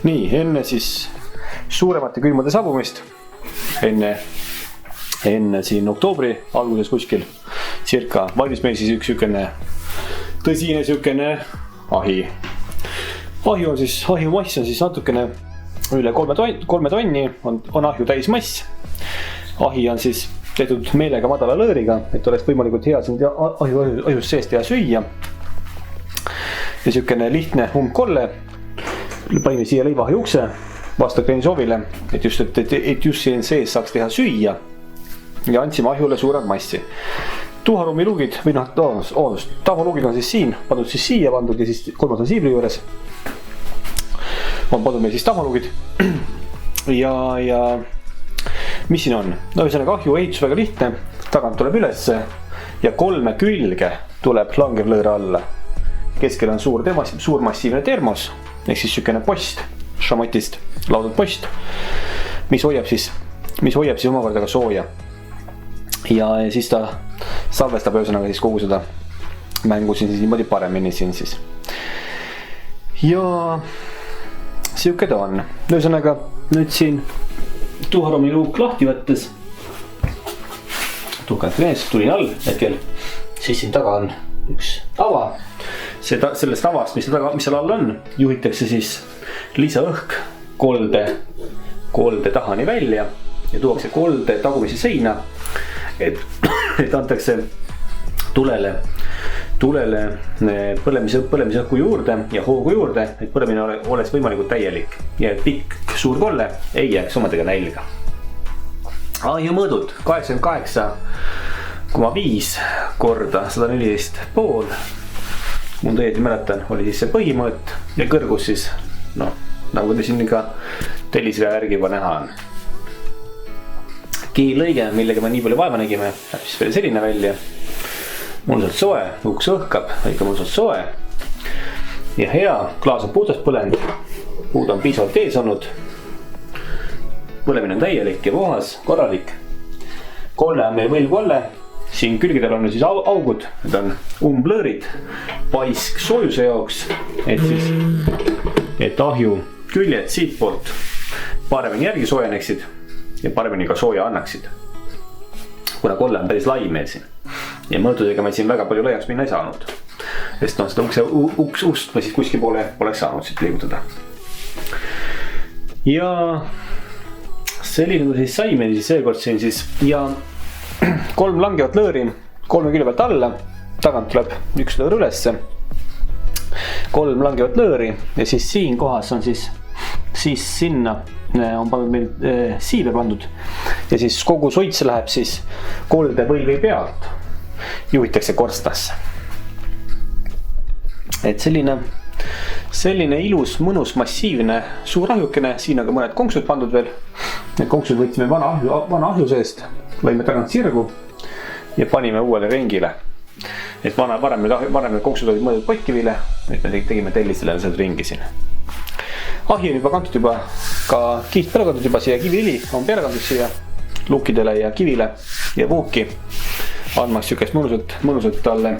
Nii, enne siis suuremate külmade saabumist, enne siin oktoobri alguses kuskil circa valmis meil siis üks sükene tõsine sükene ahi. Ahju mass on siis natukene üle 3 tonni, on ahju täismass. Ahi on siis tehtud meelega madala lõõriga, et oleks võimalikult hea siin ahjust seest teha süüa. Ja sükene lihtne umbkolle. Panime siia leivaahju ukse vastu klienti soovile, et just siin sees saaks teha süüa. Ja andsime ahjule suured massi. Tuharuumilugid või tavalugid on siis siin, pandud siis siia pandud ja siis kolmas on siibri juures. On pandud meil siis tavalugid. Ja mis siin on? No ühesõnaga ahju ehitus väga lihtne, tagant tuleb ülesse ja 3 külge tuleb langev lõõra alla. Keskel on suur massiivne termos, ehk siis sükene post, šamotist laudud post, mis hoiab siis omakorda ka sooja. Ja siis ta salvestab ühesõnaga siis kogu seda mängu siin niimoodi paremini siin siis. Ja siuke ta on. Ühesõnaga nüüd siin tuharomi luuk lahti võttes. Tukad krees, tulin all hetkel. Siis siin taga on üks tava. Sellest tavast, mis seal all on, juhitakse siis lisaõhk kolde tahani välja ja tuuakse kolde tagumise seina, et antakse tulele põlemisõhku juurde ja hoogu juurde, et põlemine oleks võimalikult täielik ja et pikk suur kolle ei jääks omadega nälga. Ahju mõõdud 88,5 korda 114,5. Mul õieti mäletan, oli siis see põhimõõt ja kõrgus siis, nagu te siin ka tellisrea järgi juba näha on. Kiilõige, millega me nii palju vaeva nägime, läheb siis veel selline välja. Mõnusalt soe, uks õhkab, ikka mõnusalt soe. Ja hea, klaas on puhtast põlend, puud on piisavalt ees olnud. Põlemine on täielik ja puhas, korralik. Kolle on meil võlvkolle. Siin külgedel on siis augud, need on umblõõrid, paisk soojuse jaoks, et ahju küljed siit poolt paremini järgi soojeneksid ja paremini ka sooja annaksid. Kuna kolle on päris lai meil siin ja mõõtudega me siin väga palju laiaks minna ei saanud, sest seda ust me siis kuskil poole poleks saanud siit liigutada. Ja selline kui siis sai meil siis seekord siin siis ja 3 langevat lõõri 3 külje pealt alla, tagant tuleb üks lõõr ülesse, 3 langevat lõõri ja siis siin kohas on siis sinna on pandud meil siive pandud ja siis kogu suits läheb siis kolde võlvi pealt, juhitakse korstnasse. Et selline ilus, mõnus, massiivne suur ahjukene, siin on ka mõned konksud pandud veel. Need konksud võtsime vana ahju seest, lõime tagant sirgu ja panime uuele ringile. Et varem need konksud olid mõeldud pottkivile, et me tegime tellisele seda ringi siin. Ahi on juba kantud juba, ka kiht peale kantud juba siia, kivili on peale kantud siia luukidele ja kivile ja puuki. Andmaks sükest mõnusat talle,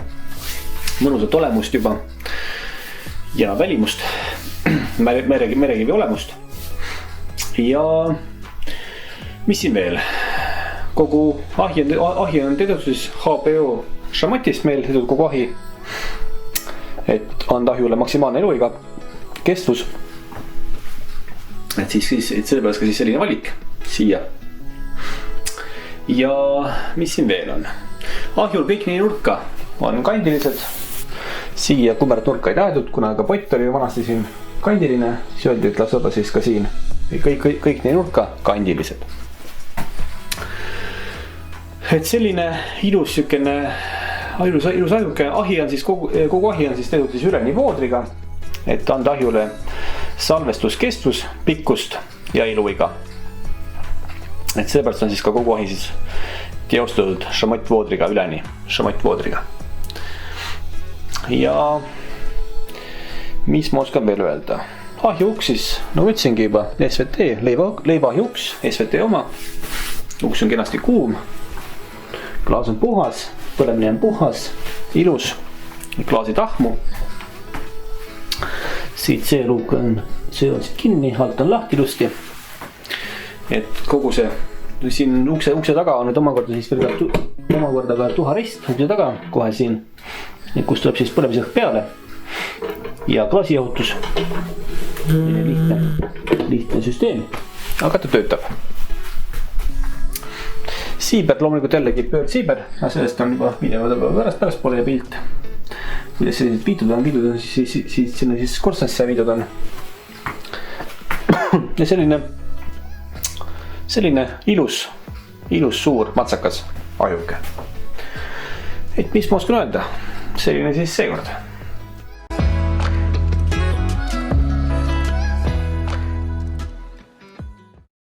mõnusat olemust juba ja välimust, merekivi olemust. Ja mis siin veel? Kogu ahi on tehtud siis HBO šamotist meil tehtud kogu ahi, et anda ahjule maksimaalne eluiga, kestvus. Et sellepärast ka siis selline valik siia. Ja mis siin veel on? Ahjul kõik nii nurka on kandilised. Siia kummerat nurka ei tahetud, kuna ka pott oli vanasti siin kandiline, siis öeldi, et las olla siis ka siin. Kõik nii nurka kandilised. Et selline ilus ahjuke, ahi on siis kogu ahi on siis tehtud siis üleni voodriga, et anda ahjule salvestus, kestvus, pikkust ja iluiga. Et sellepärast on siis ka kogu ahi siis teostatud šamotvoodriga üleni, šamotvoodriga. Ja mis ma oskan veel öelda? Ahjuuks siis, no ütlesingi juba, SVT, leivaahjuuks, SVT oma. Uks on kenasti kuum, klaas on puhas, põlemine on puhas, ilus, klaasi tahmu. siit see luuk on, see on siit kinni, alt on lahti ilusti. Et kogu see, siin ukse taga on nüüd omakorda siis veel ka tuharist ukse taga, kohe siin, kus tuleb siis põlemisõhk peale ja klaasijahutus. Lihtne süsteem, aga ta töötab. Siiber, loomulikult jällegi pöördsiiber, sellest on juba video pärast poole ja pilt. Kuidas sellised viidud on, siis sinna siis korstnasse viidud on. Ja selline ilus suur matsakas ajuke. Et mis ma oskan öelda, selline siis seekord.